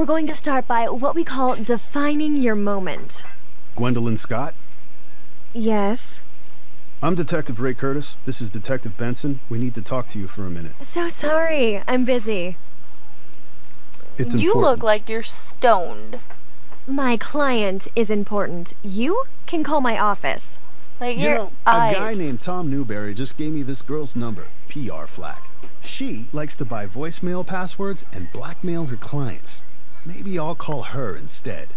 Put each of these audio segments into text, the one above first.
we're going to start by what we call defining your moment. Gwendolyn Scott? Yes? I'm Detective Ray Curtis. This is Detective Benson. We need to talk to you for a minute. So sorry, I'm busy. It's You important. look like you're stoned. My client is important. You can call my office. Like You your know, eyes. a guy named Tom Newberry just gave me this girl's number, PR flag. She likes to buy voicemail passwords and blackmail her clients. Maybe I'll call her instead.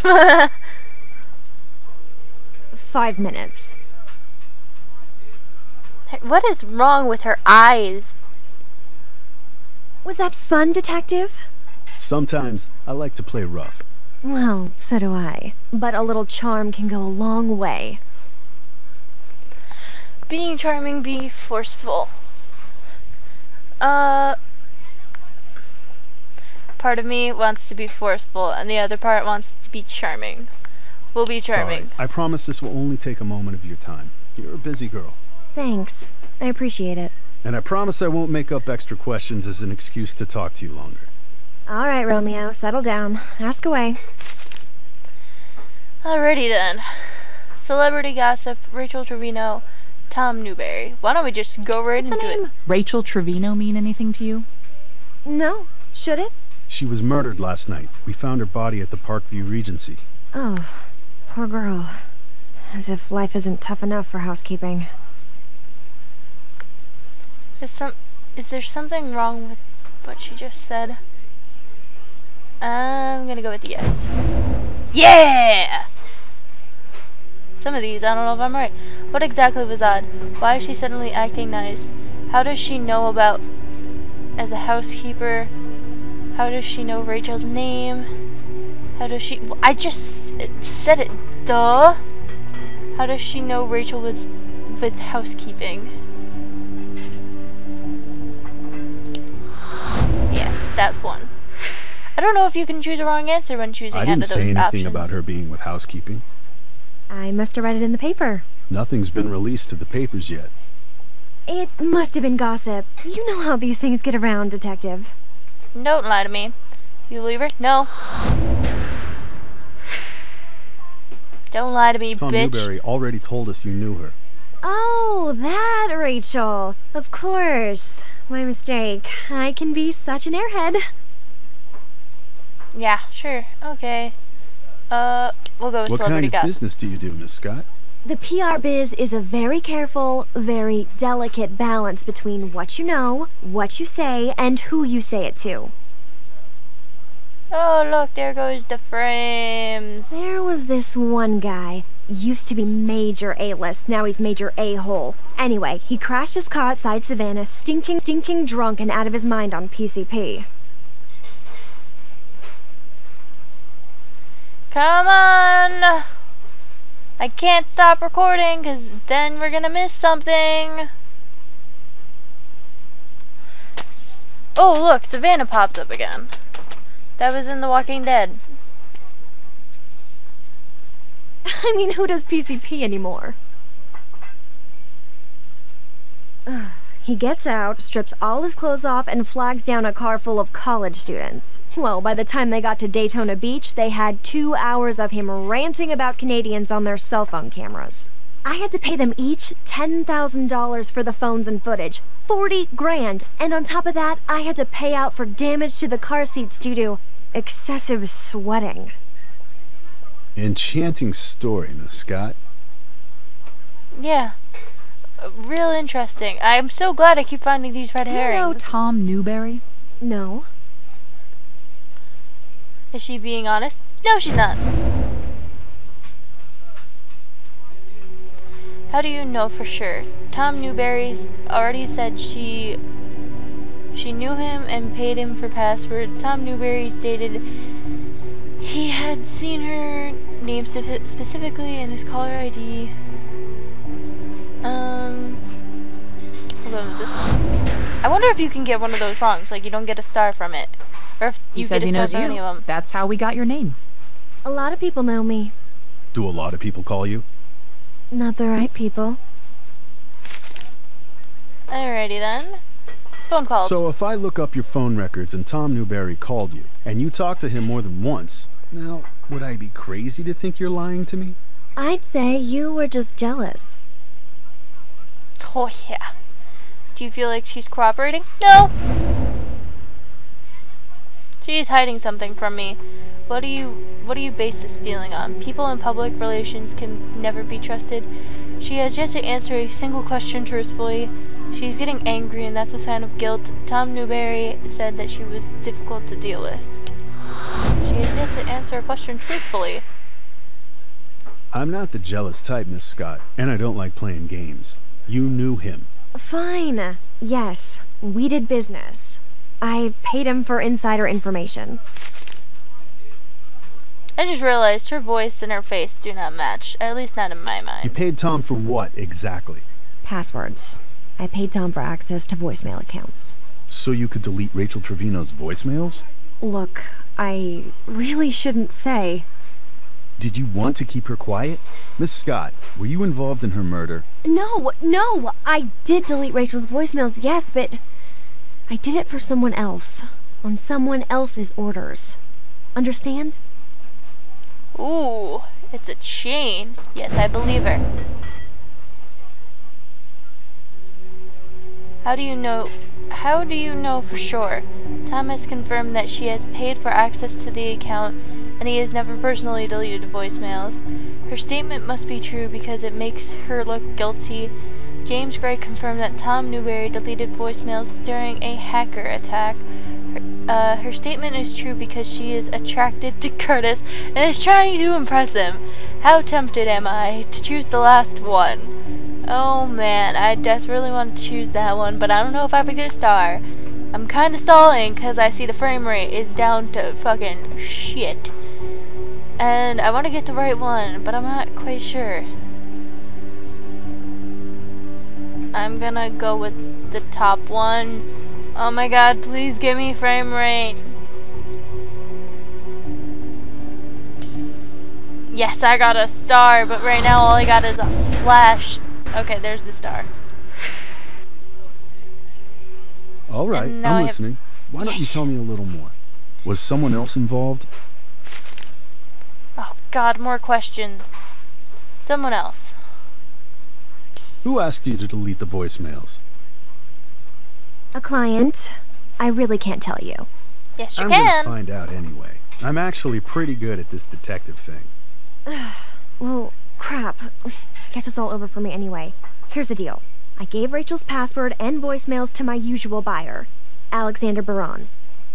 $5 minutes. What is wrong with her eyes? Was that fun, Detective? Sometimes I like to play rough. Well, so do I. But a little charm can go a long way. Being charming, be forceful. Part of me wants to be forceful, and the other part wants to be charming. We'll be charming. Sorry, I promise this will only take a moment of your time. You're a busy girl. Thanks. I appreciate it. And I promise I won't make up extra questions as an excuse to talk to you longer. All right, Romeo, settle down. Ask away. Alrighty then. Celebrity gossip, Rachel Trevino, Tom Newberry. Why don't we just go right into it? Rachel Trevino mean anything to you? No. Should it? She was murdered last night. We found her body at the Parkview Regency. Oh, poor girl. As if life isn't tough enough for housekeeping. Is there something wrong with what she just said? I'm gonna go with yes. Yeah! Some of these, I don't know if I'm right. What exactly was odd? Why is she suddenly acting nice? How does she know about as a housekeeper? How does she know Rachel's name? How does she... I just said it, duh! How does she know Rachel was with housekeeping? Yes, that's one. I don't know if you can choose a wrong answer when choosing I out didn't of those say anything options. about her being with housekeeping. I must have read it in the paper. Nothing's been released to the papers yet. It must have been gossip. You know how these things get around, Detective. Don't lie to me. You believe her? No. Don't lie to me, Tom bitch. Newberry already told us you knew her. Oh, that Rachel. Of course. My mistake. I can be such an airhead. Yeah, sure. Okay. We'll go with What celebrity kind of gossip. business do you do, Miss Scott? The PR biz is a very careful, very delicate balance between what you know, what you say, and who you say it to. Oh, look, there goes the frames. There was this one guy. Used to be major A-list, now he's major A-hole. Anyway, he crashed his car outside Savannah, stinking drunk and out of his mind on PCP. Come on! I can't stop recording, because then we're gonna miss something. Oh, look, Savannah popped up again. That was in The Walking Dead. I mean, who does PCP anymore? He gets out, strips all his clothes off, and flags down a car full of college students. Well, by the time they got to Daytona Beach, they had 2 hours of him ranting about Canadians on their cell phone cameras. I had to pay them each $10,000 for the phones and footage. 40 grand. And on top of that, I had to pay out for damage to the car seats due to excessive sweating. Enchanting story, Miss Scott. Yeah. Real interesting. I'm so glad I keep finding these red Do you know herrings. Tom Newberry? No. Is she being honest? No, she's not. How do you know for sure? Tom Newberry's already said she knew him and paid him for passwords. Tom Newberry stated he had seen her name specifically in his caller ID. We'll go with this one. I wonder if you can get one of those wrong, so like you don't get a star from it. Or if He you says get he a star knows from any you. of them. That's how we got your name. A lot of people know me. Do a lot of people call you? Not the right people. Alrighty then. Phone calls. So if I look up your phone records and Tom Newberry called you, and you talked to him more than once, now, would I be crazy to think you're lying to me? I'd say you were just jealous. Oh yeah. Do you feel like she's cooperating? No! She's hiding something from me. What do you base this feeling on? People in public relations can never be trusted. She has yet to answer a single question truthfully. She's getting angry, and that's a sign of guilt. Tom Newberry said that she was difficult to deal with. She has yet to answer a question truthfully. I'm not the jealous type, Miss Scott, and I don't like playing games. You knew him. Fine. Yes, we did business. I paid him for insider information. I just realized her voice and her face do not match, at least not in my mind. You paid Tom for what, exactly? Passwords. I paid Tom for access to voicemail accounts. So you could delete Rachel Trevino's voicemails? Look, I really shouldn't say. Did you want to keep her quiet? Miss Scott, were you involved in her murder? No, I did delete Rachel's voicemails, yes, but I did it for someone else, on someone else's orders. Understand? Ooh, it's a chain. Yes, I believe her. How do you know for sure? Tom has confirmed that she has paid for access to the account, and he has never personally deleted voicemails. Her statement must be true because it makes her look guilty. James Gray confirmed that Tom Newberry deleted voicemails during a hacker attack. Her statement is true because she is attracted to Curtis and is trying to impress him. How tempted am I to choose the last one? Oh man, I desperately want to choose that one, but I don't know if I would get a star. I'm kinda stalling because I see the frame rate is down to fucking shit. And I want to get the right one, but I'm not quite sure. I'm gonna go with the top one. Oh my god, please give me frame rate. Yes, I got a star, but right now all I got is a flash. Okay, there's the star. All right, I'm listening. Why don't you tell me a little more? Was someone else involved? Oh god, more questions. Someone else. Who asked you to delete the voicemails? A client. I really can't tell you. Yes, you I'm can. gonna find out anyway. I'm actually pretty good at this detective thing. Well, crap. I guess it's all over for me anyway. Here's the deal. I gave Rachel's password and voicemails to my usual buyer, Alexander Baran.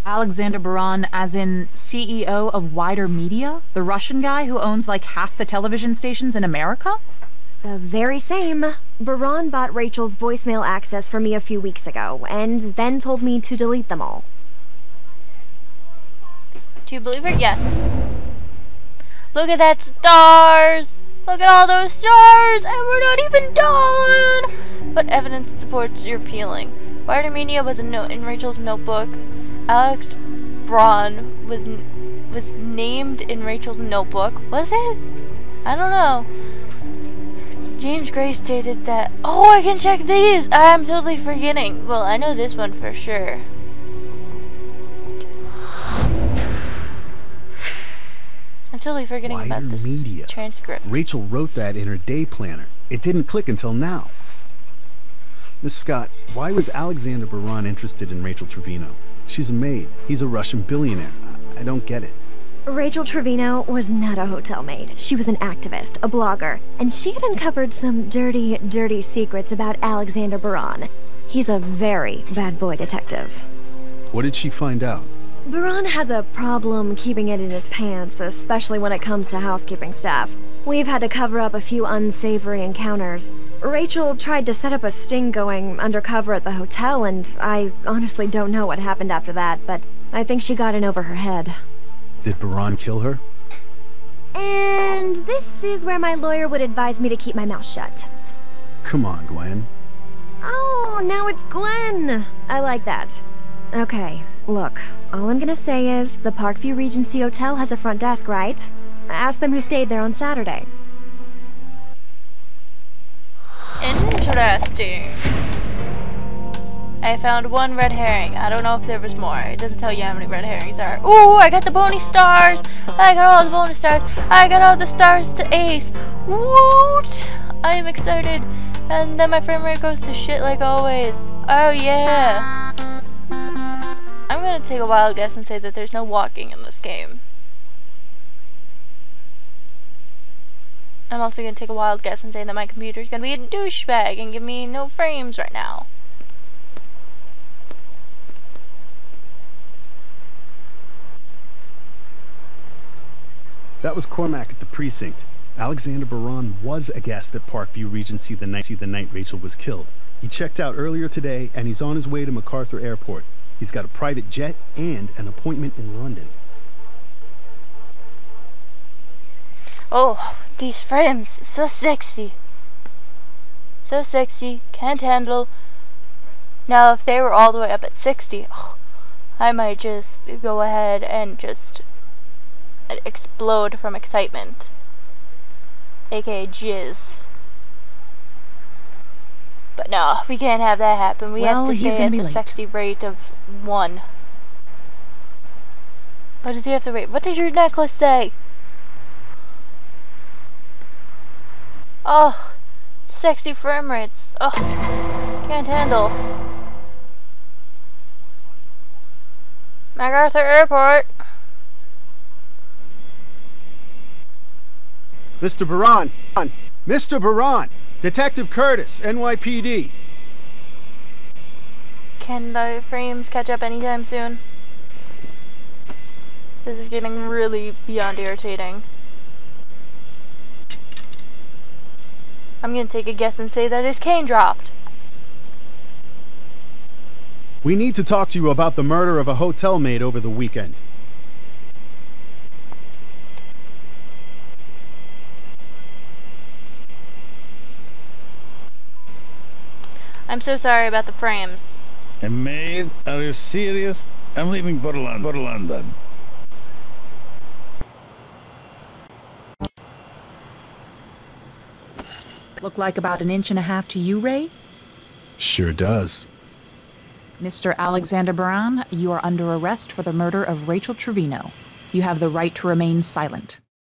Alexander Baran, as in CEO of Wider Media? The Russian guy who owns like half the television stations in America? The very same. Baran bought Rachel's voicemail access from me a few weeks ago, and then told me to delete them all. Do you believe her? Yes. Look at that stars! Look at all those stars! And we're not even done! What evidence supports your feeling? Wider Media was a note in Rachel's notebook. Alex Braun was named in Rachel's notebook. Was it? I don't know. James Gray stated that... Oh, I can check these! I'm totally forgetting. Well, I know this one for sure. I'm totally forgetting about this Media. transcript. Rachel wrote that in her day planner. It didn't click until now. Miss Scott, why was Alexander Baran interested in Rachel Trevino? She's a maid. He's a Russian billionaire. I don't get it. Rachel Trevino was not a hotel maid. She was an activist, a blogger, and she had uncovered some dirty, dirty secrets about Alexander Baran. He's a very bad boy detective. What did she find out? Baran has a problem keeping it in his pants, especially when it comes to housekeeping stuff. We've had to cover up a few unsavory encounters. Rachel tried to set up a sting going undercover at the hotel, and I honestly don't know what happened after that, but I think she got in over her head. Did Baran kill her? And this is where my lawyer would advise me to keep my mouth shut. Come on, Gwen. Oh, now it's Gwen. I like that. Okay, look, all I'm gonna say is the Parkview Regency Hotel has a front desk, right? Ask them who stayed there on Saturday. Interesting. I found one red herring. I don't know if there was more. It doesn't tell you how many red herrings there are. Ooh, I got the bonus stars. I got all the bonus stars. I got all the stars to ace. Woot! I am excited. And then my frame rate goes to shit like always. Oh yeah. I'm gonna take a wild guess and say that there's no walking in this game. I'm also gonna take a wild guess and say that my computer's gonna be a douchebag and give me no frames right now. That was Cormac at the precinct. Alexander Baran was a guest at Parkview Regency the night Rachel was killed. He checked out earlier today, and he's on his way to MacArthur Airport. He's got a private jet and an appointment in London. Oh, these frames, so sexy. So sexy, can't handle. Now, if they were all the way up at 60, oh, I might just go ahead and just explode from excitement. AKA jizz. But no, we can't have that happen. We have to stay at the sexy rate of 1. What does he have to rate? What does your necklace say? Oh, sexy frame rates. Oh, can't handle. MacArthur Airport. Mr. Baran! Mr. Baran! Detective Curtis, NYPD. Can the frames catch up anytime soon? This is getting really beyond irritating. I'm gonna take a guess and say that his cane dropped. We need to talk to you about the murder of a hotel maid over the weekend. I'm so sorry about the frames. A maid? Are you serious? I'm leaving for London. Look like about 1.5 inches to you, Ray? Sure does. Mr. Alexander Baran, you are under arrest for the murder of Rachel Trevino. You have the right to remain silent.